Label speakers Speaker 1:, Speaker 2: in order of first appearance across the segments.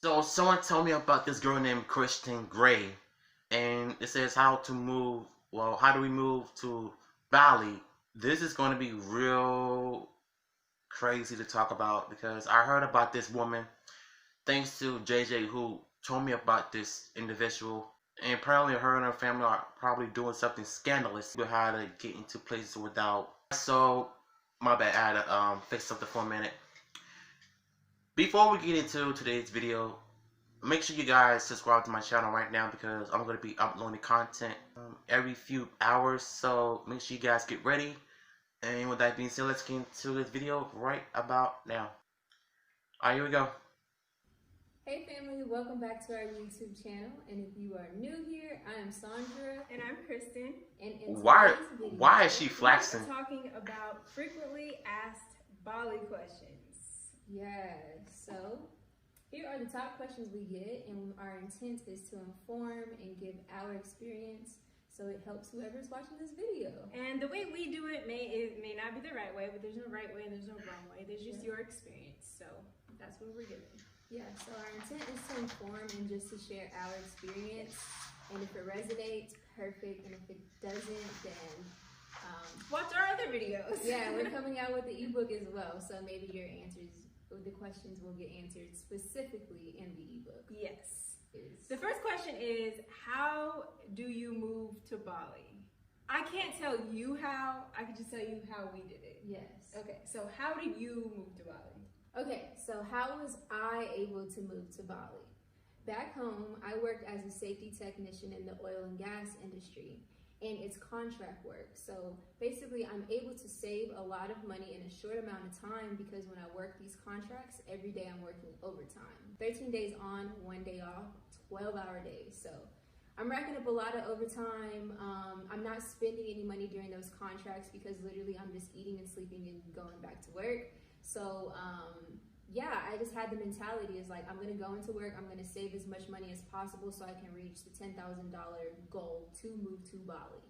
Speaker 1: So someone told me about this girl named Kristen Gray, and it says how to move. Well, how do we move to Bali? This is going to be real crazy to talk about because I heard about this woman thanks to JJ who told me about this individual. And apparently her and her family are probably doing something scandalous with how to get into places without. So, my bad, I had to fix something for a minute. Before we get into today's video, make sure you guys subscribe to my channel right now because I'm going to be uploading content every few hours. So, make sure you guys get ready. And with that being said, let's get into this video right about now. Alright, here we go.
Speaker 2: Hey family, welcome back to our YouTube channel. And if you are new here, I am Sandra.
Speaker 3: And I'm Kristen.
Speaker 2: And in
Speaker 1: Why is she
Speaker 3: We're
Speaker 1: flexing?
Speaker 3: talking about frequently asked Bali questions.
Speaker 2: Yeah, so here are the top questions we get, and our intent is to inform and give our experience so it helps whoever's watching this video.
Speaker 3: And the way we do it may not be the right way, but there's no right way and there's no wrong way. There's just your experience. So that's what we're giving.
Speaker 2: Yeah, so our intent is to inform and just to share our experience. And if it resonates, perfect. And if it doesn't, then
Speaker 3: watch our other videos.
Speaker 2: Yeah, we're coming out with the ebook as well. So maybe your answers, the questions will get answered specifically in the ebook.
Speaker 3: Yes. The first question is, how do you move to Bali? I can't tell you how, I can just tell you how we did it.
Speaker 2: Yes.
Speaker 3: Okay, so how did you move to Bali?
Speaker 2: Okay, so how was I able to move to Bali? Back home, I worked as a safety technician in the oil and gas industry, and it's contract work. So basically, I'm able to save a lot of money in a short amount of time because when I work these contracts, every day I'm working overtime. 13 days on, 1 day off, 12-hour days. So I'm racking up a lot of overtime. I'm not spending any money during those contracts because literally I'm just eating and sleeping and going back to work. So yeah, I just had the mentality is like, I'm gonna go into work, I'm gonna save as much money as possible so I can reach the $10,000 goal to move to Bali.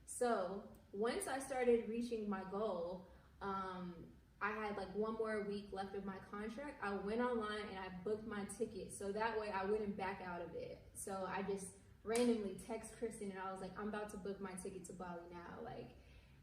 Speaker 2: So once I started reaching my goal, I had like 1 more week left of my contract. I went online and I booked my ticket so that way I wouldn't back out of it. So I just randomly text Kristen and I was like, I'm about to book my ticket to Bali now. Like,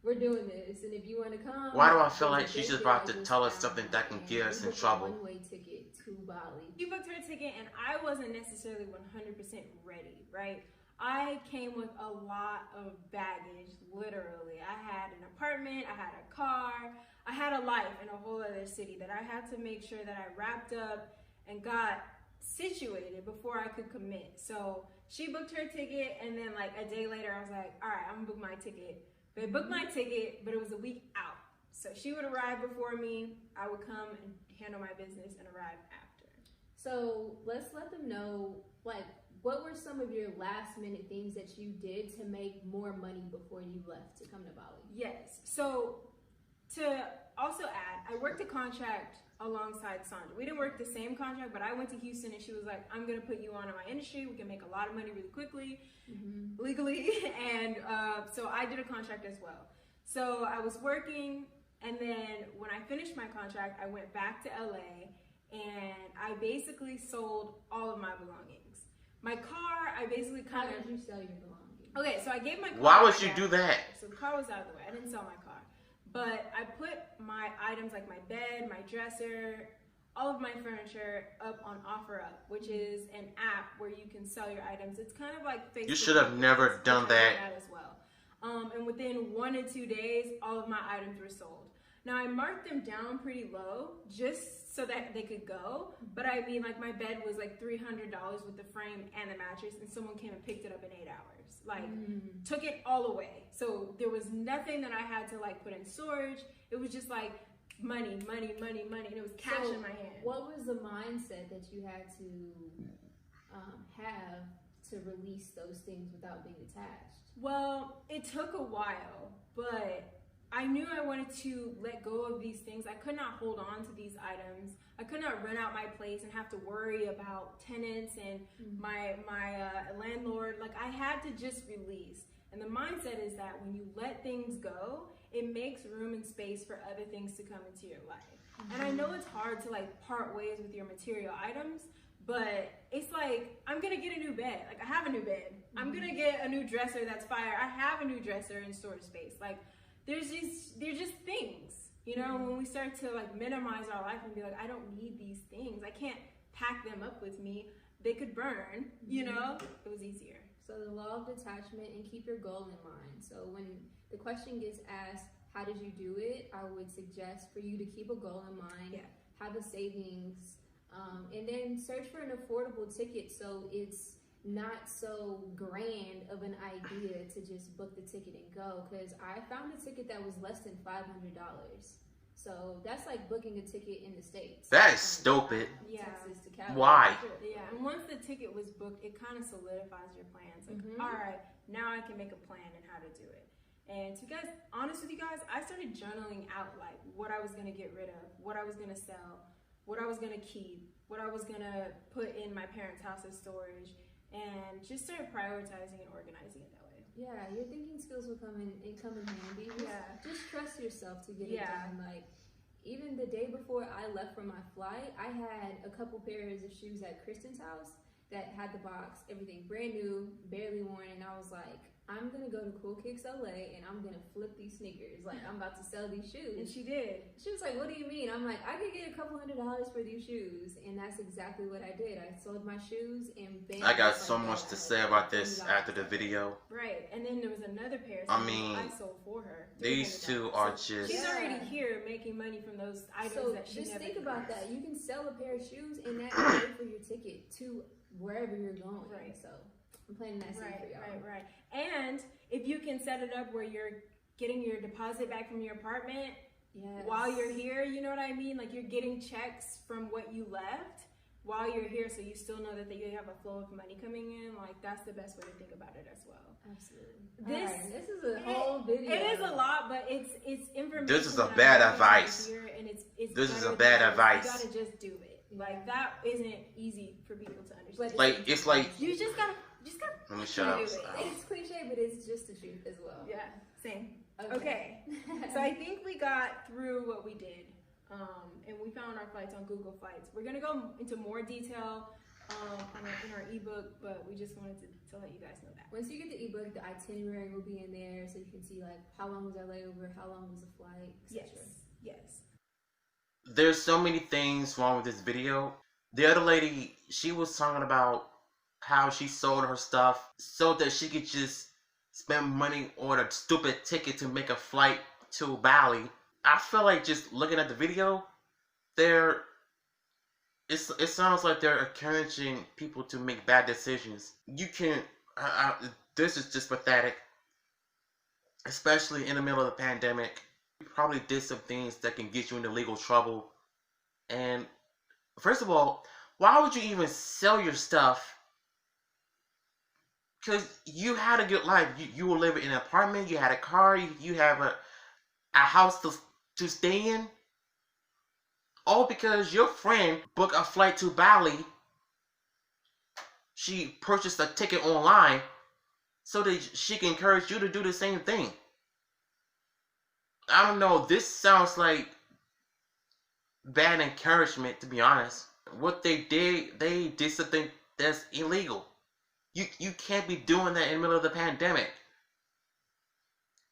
Speaker 2: we're doing this, and if you want to come.
Speaker 1: Why do I feel like she's just about to tell us something that can get us in trouble?
Speaker 2: One-way ticket to Bali.
Speaker 3: You booked her ticket, and I wasn't necessarily 100% ready, right? I came with a lot of baggage, literally. I had an apartment, I had a car, I had a life in a whole other city that I had to make sure that I wrapped up and got situated before I could commit. So she booked her ticket, and then like a day later, I was like, all right, I'm gonna book my ticket. But I booked my ticket, but it was a week out. So she would arrive before me, I would come and handle my business and arrive after.
Speaker 2: So let's let them know, like, what were some of your last minute things that you did to make more money before you left to come to Bali?
Speaker 3: Yes, so to also add, I worked a contract alongside Sandra. We didn't work the same contract, but I went to Houston and she was like, I'm gonna put you on in my industry. We can make a lot of money really quickly, legally. And so I did a contract as well. So I was working, and then when I finished my contract, I went back to LA and I basically sold all of my belongings. My car, I basically kind of...
Speaker 2: How did you sell your belongings?
Speaker 3: Okay, so I gave my car...
Speaker 1: Why would you do that?
Speaker 3: So the car was out of the way. I didn't sell my car. But I put my items like my bed, my dresser, all of my furniture up on OfferUp, which is an app where you can sell your items. It's kind of like Facebook.
Speaker 1: You should have never done that.
Speaker 3: As well. And within 1 or 2 days, all of my items were sold. Now I marked them down pretty low just so that they could go. But I mean, like my bed was like $300 with the frame and the mattress, and someone came and picked it up in 8 hours. Like, took it all away. So there was nothing that I had to like put in storage. It was just like money, money, money, money, and it was cash in my hand.
Speaker 2: What was the mindset that you had to have to release those things without being attached?
Speaker 3: Well, it took a while, but I knew I wanted to let go of these things. I could not hold on to these items. I could not rent out my place and have to worry about tenants and my landlord. Like, I had to just release. And the mindset is that when you let things go, it makes room and space for other things to come into your life. And I know it's hard to like part ways with your material items, But it's like, I'm gonna get a new bed. Like, I have a new bed. I'm gonna get a new dresser that's fire. I have a new dresser in storage space. Like, they're just things, you know, when we start to like minimize our life and be like, I don't need these things. I can't pack them up with me. They could burn, you know? It was easier.
Speaker 2: So the law of detachment, and keep your goal in mind. So when the question gets asked, how did you do it? I would suggest for you to keep a goal in mind, have a savings, and then search for an affordable ticket so it's not so grand of an idea to just book the ticket and go. Because I found a ticket that was less than $500. So that's like booking a ticket in the States.
Speaker 1: That is stupid.
Speaker 2: Texas to California.
Speaker 1: Why?
Speaker 3: Yeah, and once the ticket was booked, it kind of solidifies your plans. Like, all right, now I can make a plan and how to do it. And to be honest with you guys, I started journaling out like what I was gonna get rid of, what I was gonna sell, what I was gonna keep, what I was gonna put in my parents' house as storage, and just started prioritizing and organizing it that way.
Speaker 2: Yeah, your thinking skills will come in handy. Just trust yourself to get it done. Like, even the day before I left for my flight, I had a couple pairs of shoes at Kristen's house that had the box, everything brand new, barely worn, and I was like, I'm gonna go to Cool Kicks LA and I'm gonna flip these sneakers. Like, I'm about to sell these shoes.
Speaker 3: And she did.
Speaker 2: She was like, what do you mean? I'm like, I could get a couple $100 for these shoes. And that's exactly what I did. I sold my shoes and bam.
Speaker 1: I got so much to say about this after the video.
Speaker 3: Right. And then there was another pair
Speaker 1: I mean,
Speaker 3: I sold for her.
Speaker 1: These two are just...
Speaker 3: She's already here making money from those items that she
Speaker 2: just
Speaker 3: never
Speaker 2: think
Speaker 3: used.
Speaker 2: about that. You can sell a pair of shoes and that can pay for your ticket to wherever you're going.
Speaker 3: Right.
Speaker 2: So I'm planting that seed for y'all.
Speaker 3: Right. And if you can set it up where you're getting your deposit back from your apartment while you're here, you know what I mean? Like, you're getting checks from what you left while you're here, so you still know that you have a flow of money coming in. Like, that's the best way to think about it as well.
Speaker 2: Absolutely. This is a whole video.
Speaker 3: It is a lot, but it's information.
Speaker 1: This is a bad advice.
Speaker 3: And it's
Speaker 1: this is a bad advice.
Speaker 3: You gotta just do it. Like, that isn't easy for people to understand.
Speaker 2: But
Speaker 1: like, it's like...
Speaker 3: You just gotta
Speaker 1: let me shut up.
Speaker 2: It's cliche, but it's just the truth as well.
Speaker 3: Yeah, same. Okay. So I think we got through what we did, and we found our flights on Google Flights. We're gonna go into more detail in our ebook, but we just wanted to let you guys know that.
Speaker 2: Once you get the ebook, the itinerary will be in there, so you can see like how long was our layover, how long was the flight, etc.
Speaker 3: Yes.
Speaker 1: There's so many things wrong with this video. The other lady, she was talking about how she sold her stuff so that she could just spend money on a stupid ticket to make a flight to Bali. I feel like just looking at the video, it sounds like they're encouraging people to make bad decisions. You can, this is just pathetic. Especially in the middle of the pandemic. You probably did some things that can get you into legal trouble. And first of all, why would you even sell your stuff? Because you had a good life. You were living in an apartment. You had a car. You have a house to stay in. All because your friend booked a flight to Bali. She purchased a ticket online so that she can encourage you to do the same thing. I don't know. This sounds like bad encouragement, to be honest. What they did something that's illegal. You can't be doing that in the middle of the pandemic.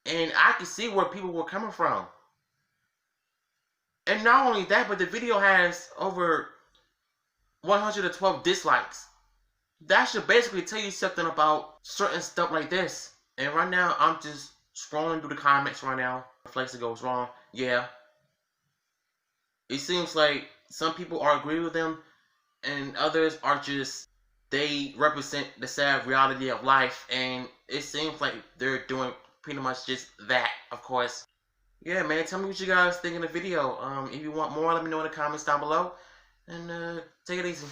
Speaker 1: And I can see where people were coming from. And not only that, but the video has over 112 dislikes. That should basically tell you something about certain stuff like this. And right now, I'm just scrolling through the comments right now. Flex goes wrong. Yeah. It seems like some people are agreeing with them, and others are just... They represent the sad reality of life, and it seems like they're doing pretty much just that, of course. Yeah, man, tell me what you guys think in the video. If you want more, let me know in the comments down below. And take it easy.